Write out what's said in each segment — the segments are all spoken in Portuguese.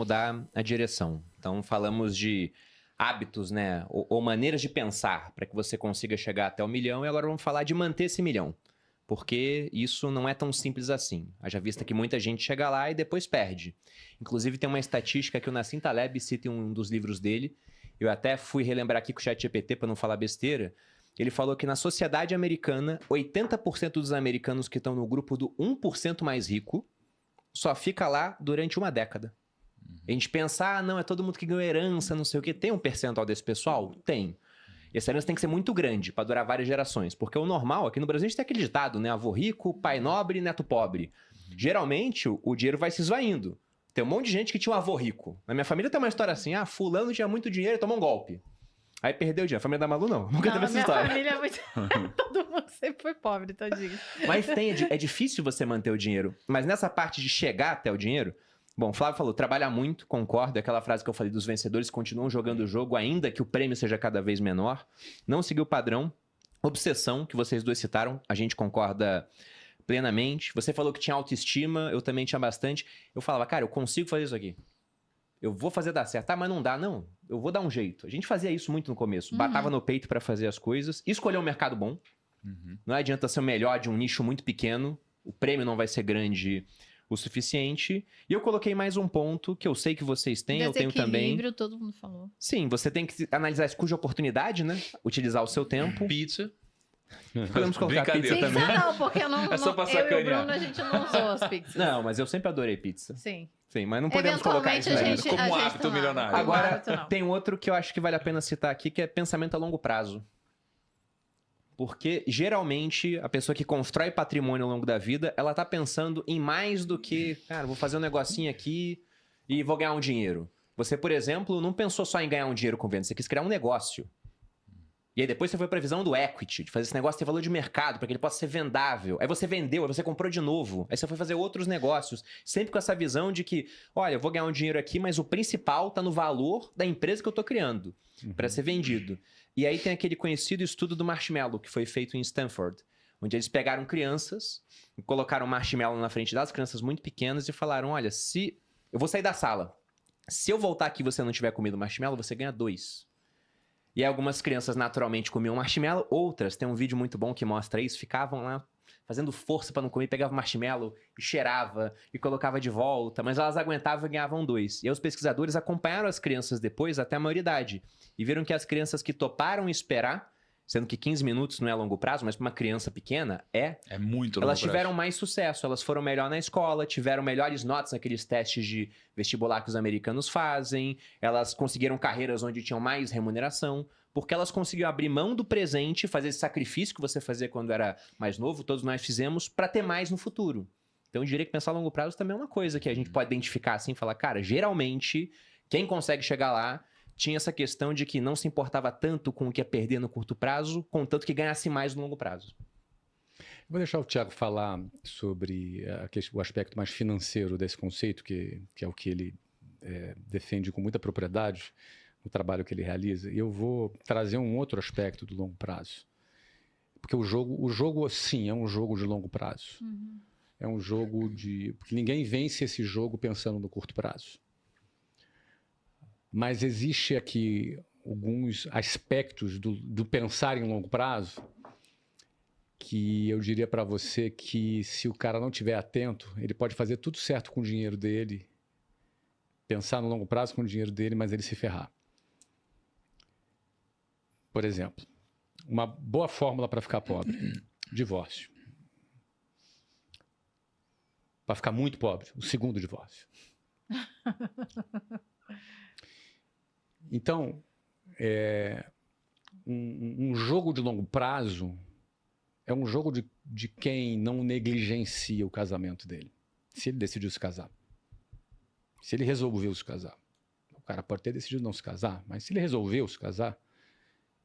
mudar a direção. Então, falamos de hábitos, né? Ou maneiras de pensar para que você consiga chegar até o milhão. E agora vamos falar de manter esse milhão. Porque isso não é tão simples assim. Haja vista que muita gente chega lá e depois perde. Inclusive, tem uma estatística que o Nassim Taleb cita em um dos livros dele. Eu até fui relembrar aqui com o ChatGPT para não falar besteira. Ele falou que na sociedade americana, 80% dos americanos que estão no grupo do 1% mais rico só fica lá durante uma década. A gente pensa, não, é todo mundo que ganhou herança, não sei o quê. Tem um percentual desse pessoal? Tem. E essa herança tem que ser muito grande para durar várias gerações. Porque o normal, aqui no Brasil, a gente tem aquele ditado, né? Avô rico, pai nobre, neto pobre. Geralmente, o dinheiro vai se esvaindo. Tem um monte de gente que tinha um avô rico. Na minha família tem uma história assim, fulano tinha muito dinheiro e tomou um golpe. Aí perdeu o dinheiro. A família da Malu, não. Nunca teve essa história. Minha família é muito... Todo mundo sempre foi pobre, tadinho. Mas é difícil você manter o dinheiro. Mas nessa parte de chegar até o dinheiro... Bom, o Flávio falou, trabalha muito, concordo. É aquela frase que eu falei dos vencedores continuam jogando o jogo, ainda que o prêmio seja cada vez menor. Não seguir o padrão. Obsessão, que vocês dois citaram, a gente concorda plenamente. Você falou que tinha autoestima, eu também tinha bastante. Eu falava, cara, eu consigo fazer isso aqui. Eu vou fazer dar certo. Mas não dá, não. Eu vou dar um jeito. A gente fazia isso muito no começo. Batava no peito pra fazer as coisas. Escolher um mercado bom. Não adianta ser o melhor de um nicho muito pequeno. O prêmio não vai ser grande o suficiente. E eu coloquei mais um ponto que eu sei que vocês têm, eu tenho também. Desequilíbrio, todo mundo falou. Sim, você tem que analisar isso cuja oportunidade, né? Utilizar o seu tempo. Pizza. Podemos colocar pizza também. Pizza não, porque eu não, É só pra eu e o sacanear. Bruno, a gente não usou as pizzas. Não, mas eu sempre adorei pizza. Sim. Sim, mas não podemos colocar isso Eventualmente, ainda. Como a um gente hábito não. milionário. Como Agora, hábito, não. tem outro que eu acho que vale a pena citar aqui, que é pensamento a longo prazo. Porque, geralmente, a pessoa que constrói patrimônio ao longo da vida, ela tá pensando em mais do que, cara, vou fazer um negocinho aqui e vou ganhar um dinheiro. Você, por exemplo, não pensou só em ganhar um dinheiro com venda, você quis criar um negócio. E aí depois você foi pra visão do equity, de fazer esse negócio ter valor de mercado, para que ele possa ser vendável. Aí você vendeu, aí você comprou de novo. Aí você foi fazer outros negócios. Sempre com essa visão de que, olha, eu vou ganhar um dinheiro aqui, mas o principal tá no valor da empresa que eu tô criando para ser vendido. E aí tem aquele conhecido estudo do marshmallow, que foi feito em Stanford, onde eles pegaram crianças e colocaram marshmallow na frente das crianças muito pequenas e falaram, olha, se eu vou sair da sala, se eu voltar aqui e você não tiver comido marshmallow, você ganha 2. E aí algumas crianças naturalmente comiam marshmallow, outras, tem um vídeo muito bom que mostra isso, ficavam lá fazendo força para não comer, pegava marshmallow e cheirava e colocava de volta, mas elas aguentavam e ganhavam 2. E aí os pesquisadores acompanharam as crianças depois até a maioridade e viram que as crianças que toparam esperar, sendo que 15 minutos não é a longo prazo, mas para uma criança pequena É muito longo elas prazo. tiveram mais sucesso, elas foram melhor na escola, tiveram melhores notas naqueles testes de vestibular que os americanos fazem, elas conseguiram carreiras onde tinham mais remuneração, porque elas conseguiram abrir mão do presente, fazer esse sacrifício que você fazia quando era mais novo, todos nós fizemos, para ter mais no futuro. Então eu diria que pensar a longo prazo também é uma coisa que a gente pode identificar assim, falar, cara, geralmente, quem consegue chegar lá tinha essa questão de que não se importava tanto com o que ia perder no curto prazo, contanto que ganhasse mais no longo prazo. Vou deixar o Thiago falar sobre o aspecto mais financeiro desse conceito, que é o que ele defende com muita propriedade no trabalho que ele realiza. E eu vou trazer um outro aspecto do longo prazo. Porque o jogo sim, é um jogo de longo prazo. É um jogo de... Porque ninguém vence esse jogo pensando no curto prazo. Mas existe aqui alguns aspectos do pensar em longo prazo que eu diria para você que se o cara não estiver atento, ele pode fazer tudo certo com o dinheiro dele, pensar no longo prazo com o dinheiro dele, mas ele se ferrar. Por exemplo, uma boa fórmula para ficar pobre, divórcio. Para ficar muito pobre, o segundo divórcio. Então, um jogo de longo prazo é um jogo de quem não negligencia o casamento dele. Se ele decidiu se casar. Se ele resolveu se casar. O cara pode ter decidido não se casar, mas se ele resolveu se casar,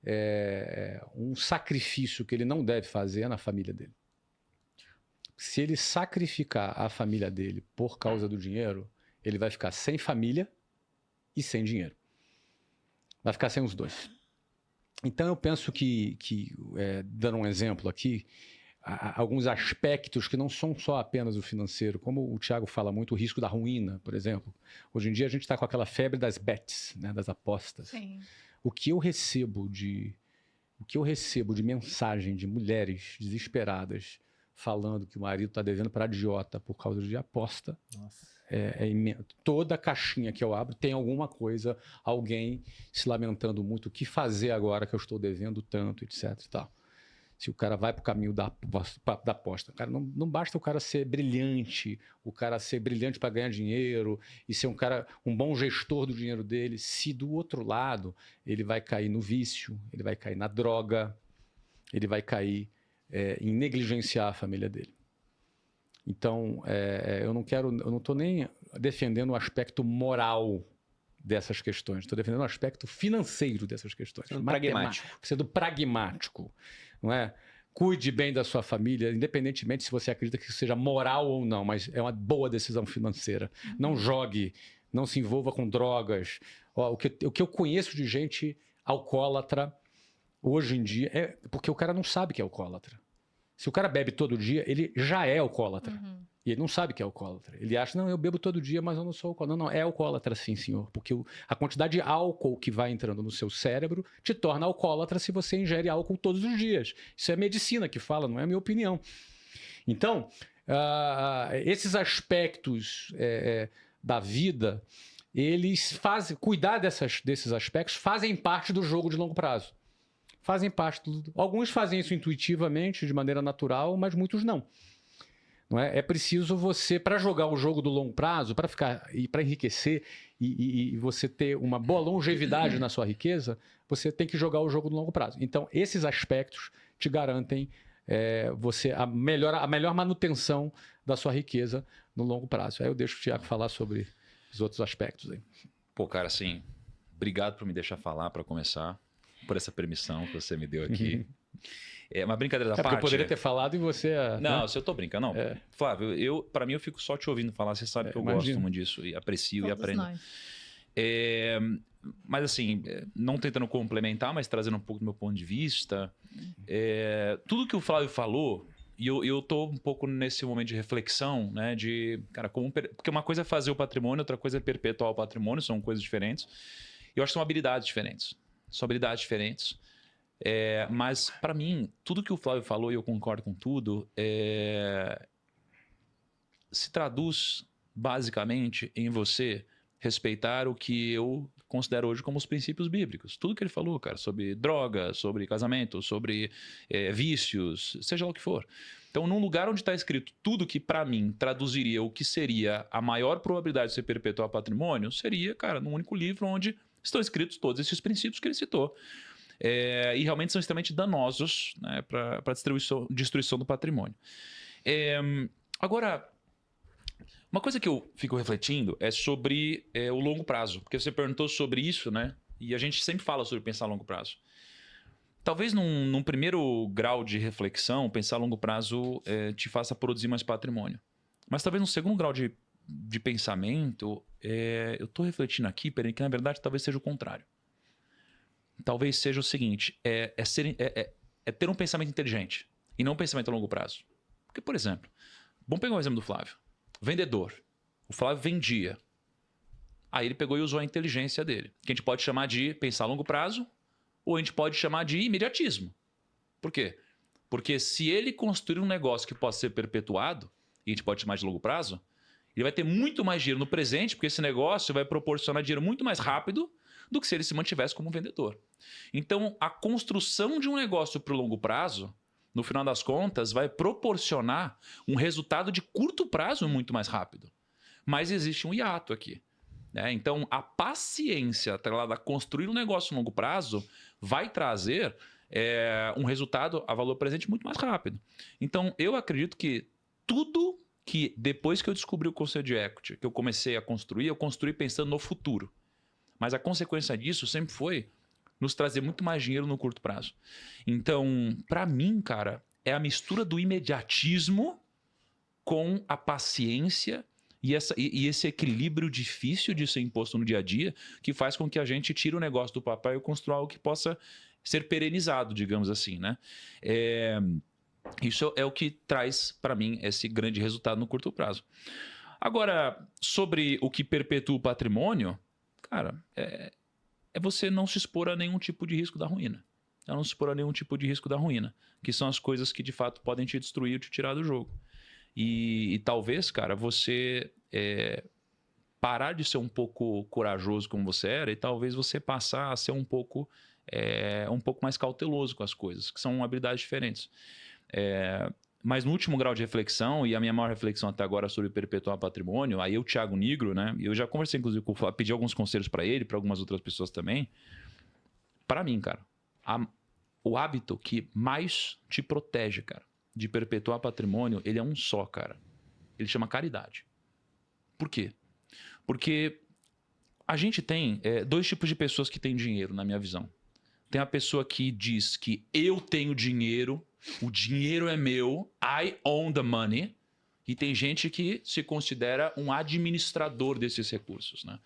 é um sacrifício que ele não deve fazer na família dele. Se ele sacrificar a família dele por causa do dinheiro, ele vai ficar sem família e sem dinheiro. Vai ficar sem os dois. Então eu penso que dando um exemplo aqui, alguns aspectos que não são só apenas o financeiro, como o Thiago fala muito, o risco da ruína, por exemplo. Hoje em dia a gente está com aquela febre das bets, né, das apostas. Sim. O que eu recebo de mensagem de mulheres desesperadas falando que o marido está devendo para agiota por causa de aposta. Nossa. Toda caixinha que eu abro tem alguma coisa, alguém se lamentando muito, o que fazer agora que eu estou devendo tanto, etc. E tal. Se o cara vai para o caminho da aposta. Cara, não basta o cara ser brilhante para ganhar dinheiro e ser um bom gestor do dinheiro dele, se do outro lado ele vai cair no vício, ele vai cair na droga, ele vai cair em negligenciar a família dele. Então, eu não estou nem defendendo o aspecto moral dessas questões, estou defendendo o aspecto financeiro dessas questões. Pragmático. Sendo pragmático, não é? Cuide bem da sua família, independentemente se você acredita que seja moral ou não, mas é uma boa decisão financeira. Não jogue, não se envolva com drogas. O que eu conheço de gente alcoólatra hoje em dia é porque o cara não sabe que é alcoólatra. Se o cara bebe todo dia, ele já é alcoólatra. Uhum. E ele não sabe que é alcoólatra. Ele acha, não, eu bebo todo dia, mas eu não sou alcoólatra. Não, é alcoólatra sim, senhor. Porque a quantidade de álcool que vai entrando no seu cérebro te torna alcoólatra se você ingere álcool todos os dias. Isso é medicina que fala, não é a minha opinião. Então, esses aspectos da vida, cuidar desses aspectos fazem parte do jogo de longo prazo. Alguns fazem isso intuitivamente, de maneira natural, mas muitos não. Não é? É preciso você, para jogar o jogo do longo prazo, para enriquecer e você ter uma boa longevidade na sua riqueza, você tem que jogar o jogo do longo prazo. Então, esses aspectos te garantem a melhor manutenção da sua riqueza no longo prazo. Aí eu deixo o Thiago falar sobre os outros aspectos aí. Pô, cara, assim, obrigado por me deixar falar para começar, por essa permissão que você me deu aqui. É uma brincadeira da parte. Porque eu poderia ter falado e você... Não, né? se eu tô brincando, não. Flávio, para mim eu fico só te ouvindo falar, você sabe que eu gosto muito disso e aprecio Todos e aprendo. nós. Mas assim, não tentando complementar, mas trazendo um pouco do meu ponto de vista, tudo que o Flávio falou, e eu tô um pouco nesse momento de reflexão, né, cara, porque uma coisa é fazer o patrimônio, outra coisa é perpetuar o patrimônio, são coisas diferentes. E eu acho que são habilidades diferentes. Mas, para mim, tudo que o Flávio falou, e eu concordo com tudo, se traduz basicamente em você respeitar o que eu considero hoje como os princípios bíblicos. Tudo que ele falou, cara, sobre droga, sobre casamento, sobre vícios, seja lá o que for. Então, num lugar onde está escrito tudo que, para mim, traduziria o que seria a maior probabilidade de você perpetuar patrimônio, seria, cara, num único livro onde estão escritos todos esses princípios que ele citou. E realmente são extremamente danosos, né, para a destruição do patrimônio. Agora, uma coisa que eu fico refletindo é sobre o longo prazo, porque você perguntou sobre isso, né? E a gente sempre fala sobre pensar a longo prazo. Talvez num primeiro grau de reflexão, pensar a longo prazo te faça produzir mais patrimônio. Mas talvez num segundo grau de pensamento, eu estou refletindo aqui, que na verdade talvez seja o contrário. Talvez seja o seguinte, ter um pensamento inteligente e não um pensamento a longo prazo. Porque, por exemplo, vamos pegar um exemplo do Flávio. Vendedor. O Flávio vendia. Aí ele pegou e usou a inteligência dele, que a gente pode chamar de pensar a longo prazo ou a gente pode chamar de imediatismo. Por quê? Porque se ele construir um negócio que possa ser perpetuado, e a gente pode chamar de longo prazo, ele vai ter muito mais dinheiro no presente, porque esse negócio vai proporcionar dinheiro muito mais rápido do que se ele se mantivesse como vendedor. Então, a construção de um negócio para o longo prazo, no final das contas, vai proporcionar um resultado de curto prazo muito mais rápido. Mas existe um hiato aqui. Né? Então, a paciência atrelada a construir um negócio a longo prazo vai trazer um resultado a valor presente muito mais rápido. Então, eu acredito que tudo que, depois que eu descobri o conceito de equity, que eu comecei a construir, eu construí pensando no futuro. Mas a consequência disso sempre foi nos trazer muito mais dinheiro no curto prazo. Então, para mim, cara, é a mistura do imediatismo com a paciência e esse equilíbrio difícil de ser imposto no dia a dia que faz com que a gente tire o negócio do papel e construa algo que possa ser perenizado, digamos assim, né? Isso é o que traz para mim esse grande resultado no curto prazo. Agora, sobre o que perpetua o patrimônio, cara, é você não se expor a nenhum tipo de risco da ruína. É não se expor a nenhum tipo de risco da ruína, que são as coisas que de fato podem te destruir ou te tirar do jogo. E talvez, cara, você parar de ser um pouco corajoso como você era e talvez você passar a ser um pouco mais cauteloso com as coisas, que são habilidades diferentes. Mas no último grau de reflexão, e a minha maior reflexão até agora sobre perpetuar patrimônio, aí o Thiago Nigro, né? Eu já conversei, inclusive, pedi alguns conselhos para ele, para algumas outras pessoas também. Para mim, cara, o hábito que mais te protege, cara, de perpetuar patrimônio, ele é um só, cara. Ele chama caridade. Por quê? Porque a gente tem dois tipos de pessoas que têm dinheiro, na minha visão. Tem a pessoa que diz que eu tenho dinheiro, o dinheiro é meu, I own the money. E tem gente que se considera um administrador desses recursos, né?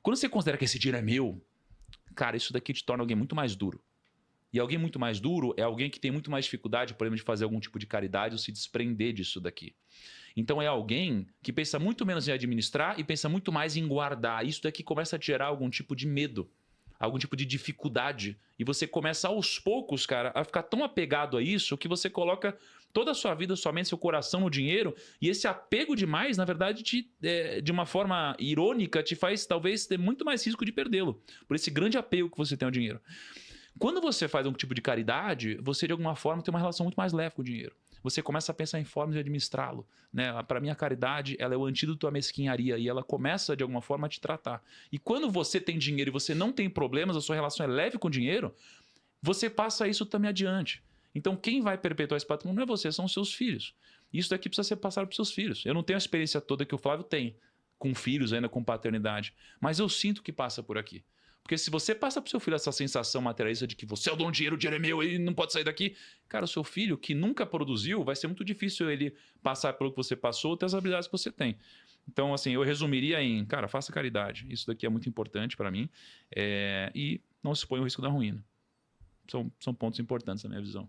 Quando você considera que esse dinheiro é meu, cara, isso daqui te torna alguém muito mais duro. E alguém muito mais duro é alguém que tem muito mais dificuldade, por exemplo, de fazer algum tipo de caridade ou se desprender disso daqui. Então é alguém que pensa muito menos em administrar e pensa muito mais em guardar. Isso daqui começa a gerar algum tipo de medo, algum tipo de dificuldade. E você começa aos poucos, cara, a ficar tão apegado a isso que você coloca toda a sua vida, sua mente, seu coração no dinheiro. E esse apego demais, na verdade, de uma forma irônica, te faz talvez ter muito mais risco de perdê-lo. Por esse grande apego que você tem ao dinheiro. Quando você faz um tipo de caridade, você de alguma forma tem uma relação muito mais leve com o dinheiro. Você começa a pensar em formas de administrá-lo, né? Para mim, a caridade, ela é o antídoto à mesquinharia e ela começa de alguma forma a te tratar. E quando você tem dinheiro e você não tem problemas, a sua relação é leve com o dinheiro, você passa isso também adiante. Então, quem vai perpetuar esse patrimônio não é você, são os seus filhos. Isso daqui precisa ser passado para os seus filhos. Eu não tenho a experiência toda que o Flávio tem com filhos ainda, com paternidade, mas eu sinto que passa por aqui. Porque se você passa para o seu filho essa sensação materialista de que você é o dono do dinheiro, o dinheiro é meu e não pode sair daqui, cara, o seu filho que nunca produziu, vai ser muito difícil ele passar pelo que você passou ou ter as habilidades que você tem. Então, assim, eu resumiria em, cara, faça caridade. Isso daqui é muito importante para mim. E não se põe o risco da ruína. São pontos importantes na minha visão.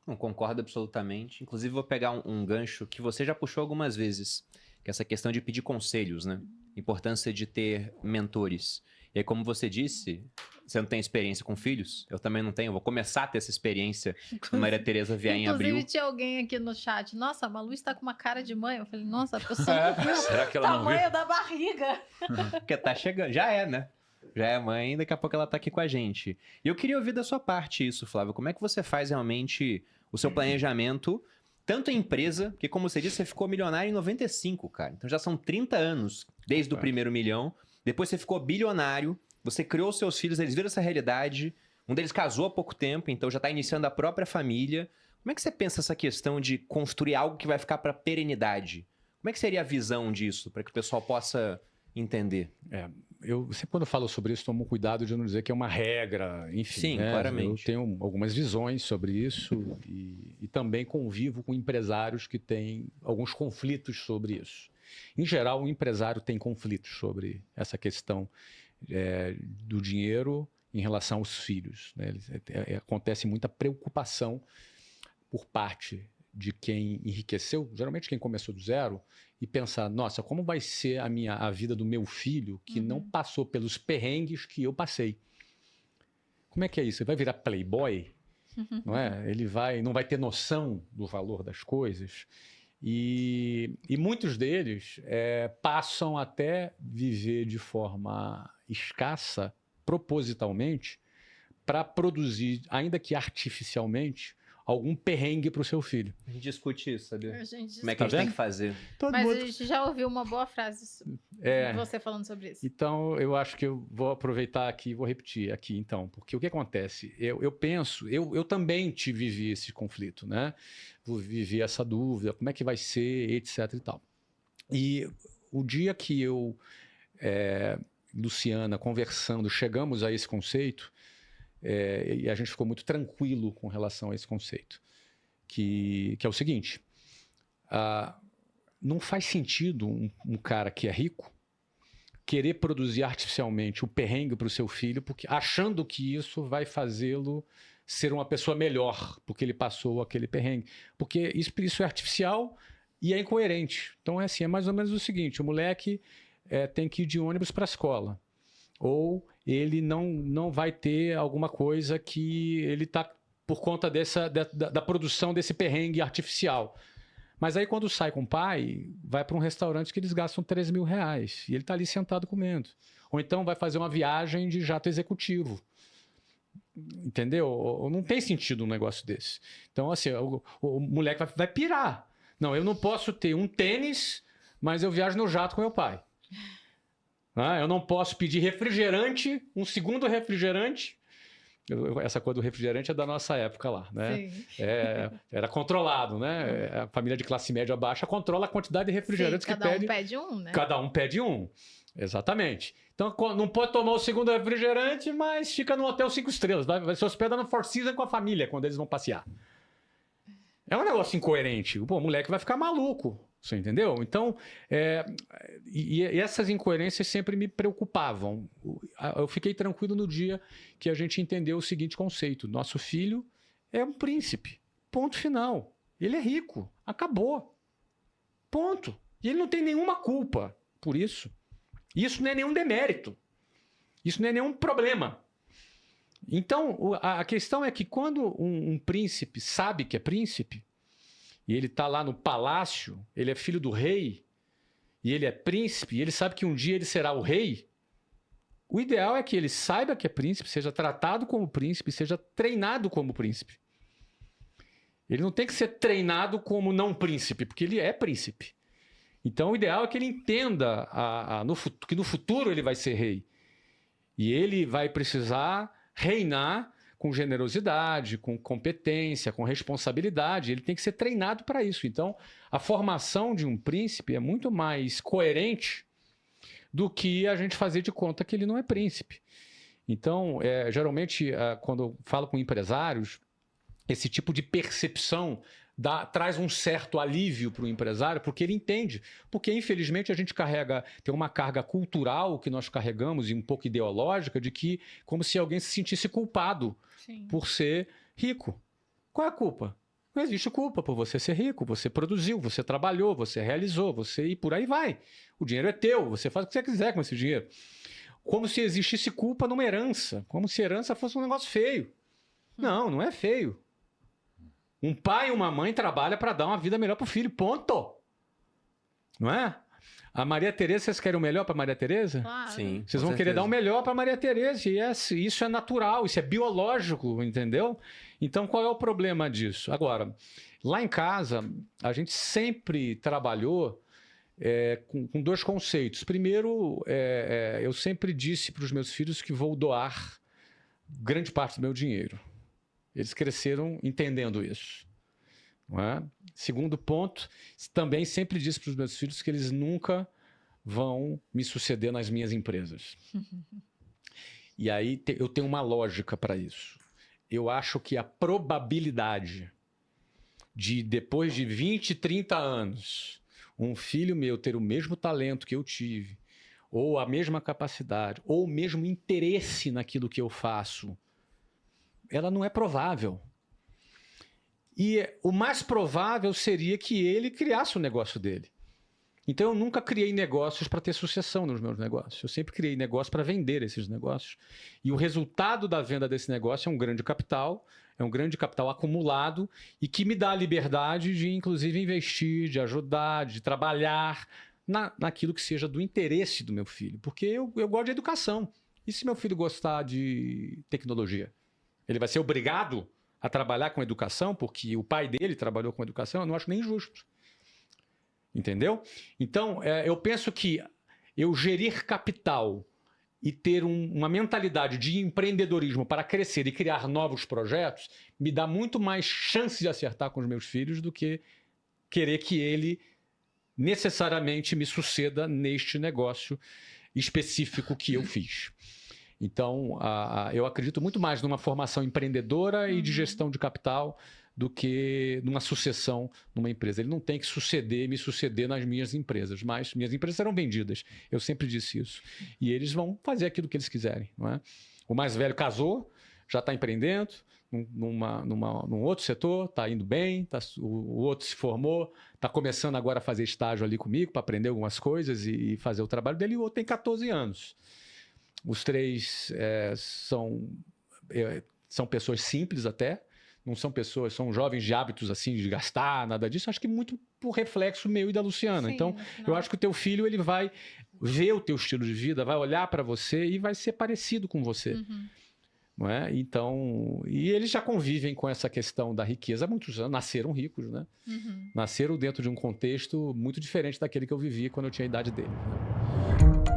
Não, concordo absolutamente. Inclusive, vou pegar um gancho que você já puxou algumas vezes, que é essa questão de pedir conselhos, né? Importância de ter mentores. E aí, como você disse, você não tem experiência com filhos? Eu também não tenho. Eu vou começar a ter essa experiência quando Maria Tereza vier em abril. Inclusive, tinha alguém aqui no chat. Nossa, a Malu está com uma cara de mãe. Eu falei, nossa, a pessoa não viu Será que o ela não viu? tamanho da barriga. Porque tá chegando. Já é, né? Já é mãe, daqui a pouco ela tá aqui com a gente. E eu queria ouvir da sua parte isso, Flávio. Como é que você faz realmente o seu planejamento, tanto em empresa, porque como você disse, você ficou milionário em 95, cara. Então já são 30 anos desde o primeiro milhão. Depois você ficou bilionário, você criou seus filhos, eles viram essa realidade. Um deles casou há pouco tempo, então já tá iniciando a própria família. Como é que você pensa essa questão de construir algo que vai ficar para perenidade? Como é que seria a visão disso, para que o pessoal possa entender? Eu sempre quando eu falo sobre isso, tomo cuidado de não dizer que é uma regra, enfim. Sim, né? claramente. Eu tenho algumas visões sobre isso e também convivo com empresários que têm alguns conflitos sobre isso. Em geral, o empresário tem conflitos sobre essa questão do dinheiro em relação aos filhos, né? Acontece muita preocupação por parte de quem enriqueceu, geralmente quem começou do zero, e pensar, nossa, como vai ser a vida do meu filho que não passou pelos perrengues que eu passei? Como é que é isso? Ele vai virar playboy? Não é? Ele não vai ter noção do valor das coisas? E muitos deles passam até viver de forma escassa, propositalmente, para produzir, ainda que artificialmente, algum perrengue para o seu filho. A gente discute isso, sabia? A gente Como é que a gente tem que fazer? Mas a gente já ouviu uma boa frase de você falando sobre isso. Então, eu acho que eu vou aproveitar aqui e vou repetir aqui, então. Porque o que acontece? Eu penso, eu também vivi esse conflito, né? Vivi essa dúvida, como é que vai ser, etc e tal. E o dia que eu, Luciana, conversando, chegamos a esse conceito, e a gente ficou muito tranquilo com relação a esse conceito, que é o seguinte, não faz sentido um cara que é rico querer produzir artificialmente o perrengue para o seu filho, porque achando que isso vai fazê-lo ser uma pessoa melhor, porque ele passou aquele perrengue. Porque isso é artificial e é incoerente. Então é assim, é mais ou menos o seguinte, o moleque tem que ir de ônibus para a escola. Ou ele não vai ter alguma coisa que ele está por conta da produção desse perrengue artificial. Mas aí quando sai com o pai, vai para um restaurante que eles gastam 3 mil reais. E ele está ali sentado comendo. Ou então vai fazer uma viagem de jato executivo. Entendeu? Não tem sentido um negócio desse. Então, assim, o moleque vai pirar. Não, eu não posso ter um tênis, mas eu viajo no jato com meu pai. Eu não posso pedir refrigerante, um segundo refrigerante. Essa coisa do refrigerante é da nossa época lá, né? Sim. Era controlado, né? A família de classe média baixa controla a quantidade de refrigerantes que pede. Cada um pede um, né? Cada um pede um. Exatamente. Então não pode tomar o segundo refrigerante, mas fica no hotel 5 estrelas. Vai se hospeda no Four Seasons com a família quando eles vão passear. É um negócio incoerente. Pô, o moleque vai ficar maluco. Você entendeu? Então, e essas incoerências sempre me preocupavam. Eu fiquei tranquilo no dia que a gente entendeu o seguinte conceito. Nosso filho é um príncipe. Ponto final. Ele é rico. Acabou. Ponto. E ele não tem nenhuma culpa por isso. Isso não é nenhum demérito. Isso não é nenhum problema. Então, a questão é que quando um príncipe sabe que é príncipe, e ele está lá no palácio, ele é filho do rei, e ele é príncipe, e ele sabe que um dia ele será o rei, o ideal é que ele saiba que é príncipe, seja tratado como príncipe, seja treinado como príncipe. Ele não tem que ser treinado como não príncipe, porque ele é príncipe. Então o ideal é que ele entenda que no futuro ele vai ser rei. E ele vai precisar reinar com generosidade, com competência, com responsabilidade. Ele tem que ser treinado para isso. Então, a formação de um príncipe é muito mais coerente do que a gente fazer de conta que ele não é príncipe. Então, geralmente, quando eu falo com empresários, esse tipo de percepção traz um certo alívio para o empresário, porque ele entende. Porque, infelizmente, a gente tem uma carga cultural que nós carregamos e um pouco ideológica de que, como se alguém se sentisse culpado Sim. por ser rico. Qual é a culpa? Não existe culpa por você ser rico. Você produziu, você trabalhou, você realizou, e por aí vai. O dinheiro é teu, você faz o que você quiser com esse dinheiro. Como se existisse culpa numa herança. Como se herança fosse um negócio feio. Não, não é feio. Um pai e uma mãe trabalham para dar uma vida melhor para o filho, ponto. Não é? A Maria Tereza, vocês querem o melhor para Maria Tereza? Claro. Sim. Vocês com vão querer certeza. dar o melhor para Maria Tereza. E isso é natural, isso é biológico, entendeu? Então, qual é o problema disso? Agora, lá em casa, a gente sempre trabalhou com dois conceitos. Primeiro, eu sempre disse para os meus filhos que vou doar grande parte do meu dinheiro. Eles cresceram entendendo isso. Não é? Segundo ponto, também sempre disse para os meus filhos que eles nunca vão me suceder nas minhas empresas. E aí eu tenho uma lógica para isso. Eu acho que a probabilidade de, depois de 20, 30 anos, um filho meu ter o mesmo talento que eu tive, ou a mesma capacidade, ou o mesmo interesse naquilo que eu faço, ela não é provável. E o mais provável seria que ele criasse o negócio dele. Então eu nunca criei negócios para ter sucessão nos meus negócios. Eu sempre criei negócios para vender esses negócios. E o resultado da venda desse negócio é um grande capital acumulado e que me dá a liberdade de, inclusive, investir, de ajudar, de trabalhar naquilo que seja do interesse do meu filho. Porque eu gosto de educação. E se meu filho gostar de tecnologia? Ele vai ser obrigado a trabalhar com educação porque o pai dele trabalhou com educação? Eu não acho nem justo. Entendeu? Então, eu penso que eu gerir capital e ter uma mentalidade de empreendedorismo para crescer e criar novos projetos me dá muito mais chance de acertar com os meus filhos do que querer que ele necessariamente me suceda neste negócio específico que eu fiz. Então, eu acredito muito mais numa formação empreendedora e de gestão de capital do que numa sucessão numa empresa. Ele não tem que me suceder nas minhas empresas, mas minhas empresas serão vendidas. Eu sempre disse isso. E eles vão fazer aquilo que eles quiserem. Não é? O mais velho casou, já está empreendendo, num outro setor, está indo bem, o outro se formou, está começando agora a fazer estágio ali comigo para aprender algumas coisas e fazer o trabalho dele, e o outro tem 14 anos. Os três são pessoas simples até, não são pessoas, são jovens de hábitos assim, de gastar, nada disso, acho que muito por reflexo meu e da Luciana. Sim, Então, no final. eu acho que o teu filho ele vai ver o teu estilo de vida, vai olhar para você e vai ser parecido com você. Não é? Então, e eles já convivem com essa questão da riqueza há muitos anos, nasceram ricos, né? Nasceram dentro de um contexto muito diferente daquele que eu vivi quando eu tinha a idade dele, né?